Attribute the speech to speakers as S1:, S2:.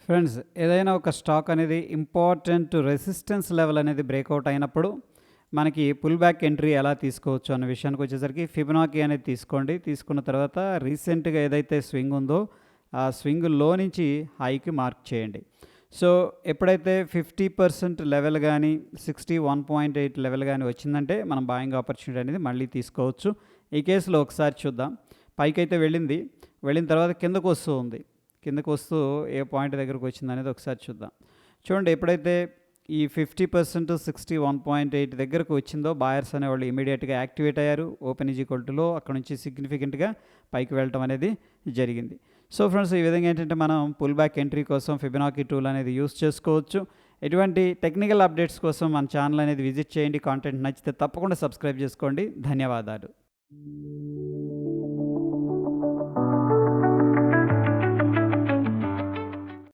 S1: Friends, ఏదైనా ఒక stock అనేది ఇంపార్టెంట్ రెసిస్టెన్స్ లెవెల్ అనేది బ్రేక్అవుట్ అయినప్పుడు మనకి పుల్ బ్యాక్ ఎంట్రీ ఎలా తీసుకోవచ్చు అన్న విషయానికి వచ్చేసరికి ఫిబొనాకీ అనేది తీసుకోండి. తీసుకున్న తర్వాత రీసెంట్గా ఏదైతే స్వింగ్ ఉందో ఆ స్వింగ్ లో నుంచి హైకి మార్క్ చేయండి. సో ఎప్పుడైతే 50% లెవెల్ కానీ 61.8 లెవెల్ కానీ వచ్చిందంటే మనం బాయింగ్ ఆపర్చునిటీ అనేది మళ్ళీ తీసుకోవచ్చు. ఈ కేసులో ఒకసారి చూద్దాం. పైకైతే వెళ్ళిన తర్వాత కిందకు వస్తూ ఉంది. కిందకు వస్తూ ఏ పాయింట్ దగ్గరకు వచ్చిందనేది ఒకసారి చూద్దాం. చూడండి, ఎప్పుడైతే ఈ 50% 61.8 దగ్గరకు వచ్చిందో బాయర్స్ అనేవాళ్ళు ఇమీడియట్గా యాక్టివేట్ అయ్యారు. ఓపెన్ ఈజ్ ఈక్వల్ టు లో అక్కడ నుంచి సిగ్నిఫికెంట్గా పైకి వెళ్ళటం అనేది జరిగింది. సో ఫ్రెండ్స్, ఈ విధంగా ఏంటంటే మనం పుల్ బ్యాక్ ఎంట్రీ కోసం ఫిబొనాకీ టూల్ అనేది యూస్ చేసుకోవచ్చు. ఎటువంటి టెక్నికల్ అప్డేట్స్ కోసం మన ఛానల్ అనేది విజిట్ చేయండి. కాంటెంట్ నచ్చితే తప్పకుండా సబ్స్క్రైబ్ చేసుకోండి. ధన్యవాదాలు.